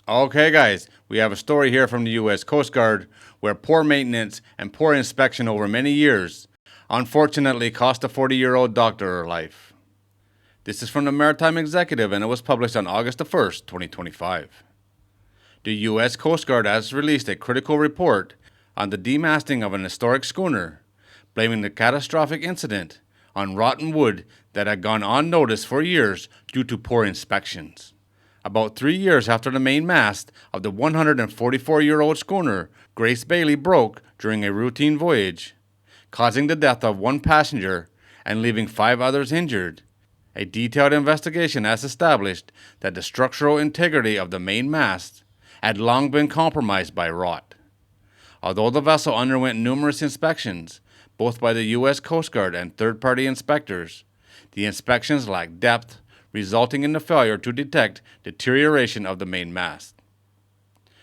Okay, guys, we have a story here from the U.S. Coast Guard where poor maintenance and poor inspection over many years unfortunately cost a 40-year-old doctor her life. This is from the Maritime Executive and it was published on August the 1st, 2025. The U.S. Coast Guard has released a critical report on the demasting of an historic schooner, blaming the catastrophic incident on rotten wood that had gone unnoticed for years due to poor inspections. About 3 years after the main mast of the 144-year-old schooner Grace Bailey broke during a routine voyage, causing the death of one passenger and leaving 5 others injured, a detailed investigation has established that the structural integrity of the main mast had long been compromised by rot. Although the vessel underwent numerous inspections, both by the U.S. Coast Guard and third-party inspectors, the inspections lacked depth, resulting in the failure to detect deterioration of the main mast.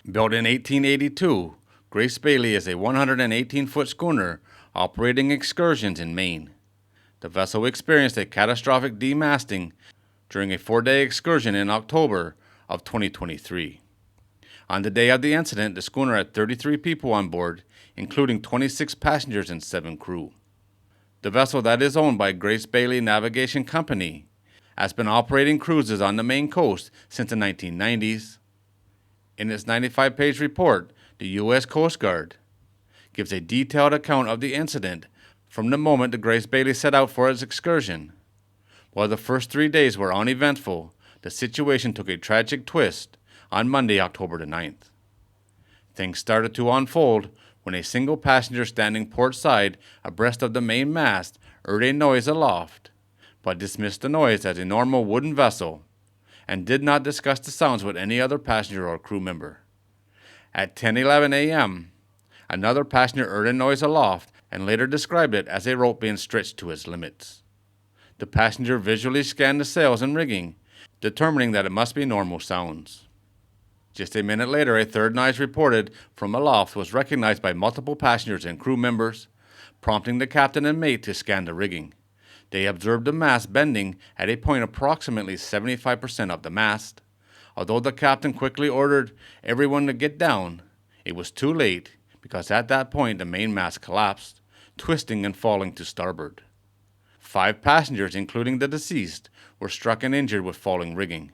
Built in 1882, Grace Bailey is a 118-foot schooner operating excursions in Maine. The vessel experienced a catastrophic demasting during a 4-day excursion in October of 2023. On the day of the incident, the schooner had 33 people on board, including 26 passengers and 7 crew. The vessel, that is owned by Grace Bailey Navigation Company, has been operating cruises on the Maine coast since the 1990s. In its 95-page report, the U.S. Coast Guard gives a detailed account of the incident from the moment the Grace Bailey set out for its excursion. While the first 3 days were uneventful, the situation took a tragic twist on Monday, October the 9th. Things started to unfold when a single passenger standing port side abreast of the main mast heard a noise aloft, but dismissed the noise as a normal wooden vessel and did not discuss the sounds with any other passenger or crew member. At 10:11 a.m., another passenger heard a noise aloft and later described it as a rope being stretched to its limits. The passenger visually scanned the sails and rigging, determining that it must be normal sounds. Just a minute later, a third noise reported from aloft was recognized by multiple passengers and crew members, prompting the captain and mate to scan the rigging. They observed the mast bending at a point approximately 75% of the mast. Although the captain quickly ordered everyone to get down, it was too late because at that point the main mast collapsed, twisting and falling to starboard. 5 passengers, including the deceased, were struck and injured with falling rigging.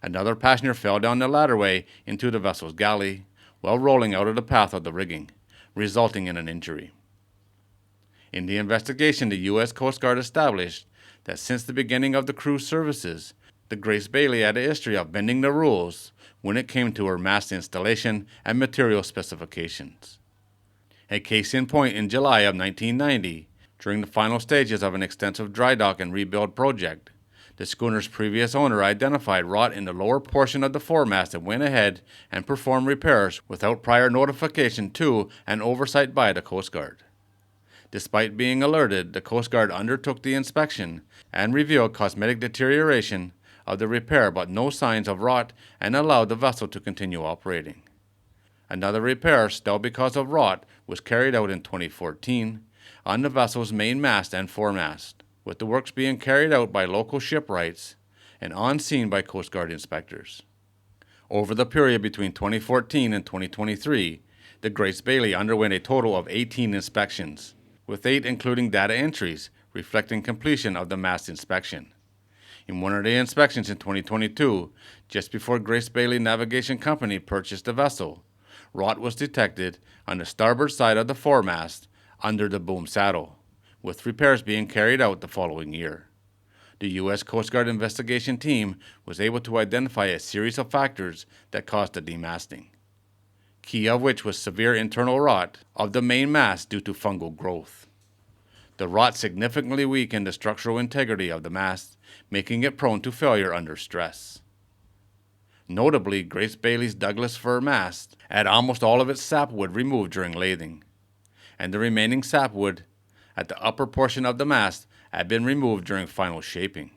Another passenger fell down the ladderway into the vessel's galley while rolling out of the path of the rigging, resulting in an injury. In the investigation, the U.S. Coast Guard established that since the beginning of the cruise services, the Grace Bailey had a history of bending the rules when it came to her mast installation and material specifications. A case in point in July of 1990, during the final stages of an extensive dry dock and rebuild project, the schooner's previous owner identified rot in the lower portion of the foremast and went ahead and performed repairs without prior notification to and oversight by the Coast Guard. Despite being alerted, the Coast Guard undertook the inspection and revealed cosmetic deterioration of the repair but no signs of rot and allowed the vessel to continue operating. Another repair, still because of rot, was carried out in 2014 on the vessel's main mast and foremast, with the works being carried out by local shipwrights and on scene by Coast Guard inspectors. Over the period between 2014 and 2023, the Grace Bailey underwent a total of 18 inspections, with 8 including data entries reflecting completion of the mast inspection. In one of the inspections in 2022, just before Grace Bailey Navigation Company purchased the vessel, rot was detected on the starboard side of the foremast under the boom saddle, with repairs being carried out the following year. The U.S. Coast Guard investigation team was able to identify a series of factors that caused the demasting, key of which was severe internal rot of the main mast due to fungal growth. The rot significantly weakened the structural integrity of the mast, making it prone to failure under stress. Notably, Grace Bailey's Douglas fir mast had almost all of its sapwood removed during lathing, and the remaining sapwood at the upper portion of the mast had been removed during final shaping.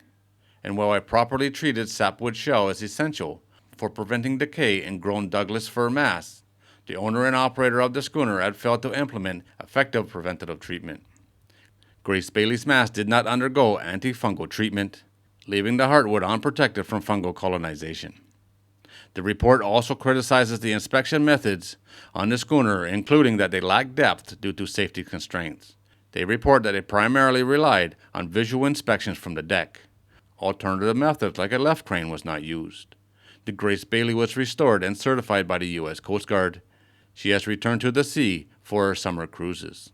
And while a properly treated sapwood shell is essential for preventing decay in grown Douglas fir masts, the owner and operator of the schooner had failed to implement effective preventative treatment. Grace Bailey's mast did not undergo antifungal treatment, leaving the heartwood unprotected from fungal colonization. The report also criticizes the inspection methods on the schooner, including that they lack depth due to safety constraints. They report that it primarily relied on visual inspections from the deck. Alternative methods like a left crane was not used. The Grace Bailey was restored and certified by the U.S. Coast Guard. She has returned to the sea for her summer cruises.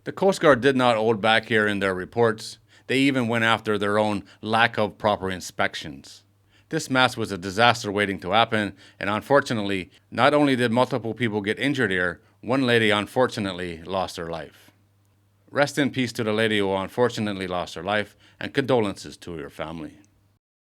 The Coast Guard did not hold back here in their reports. They even went after their own lack of proper inspections. This mast was a disaster waiting to happen, and unfortunately, not only did multiple people get injured here, one lady unfortunately lost her life. Rest in peace to the lady who unfortunately lost her life, and condolences to her family.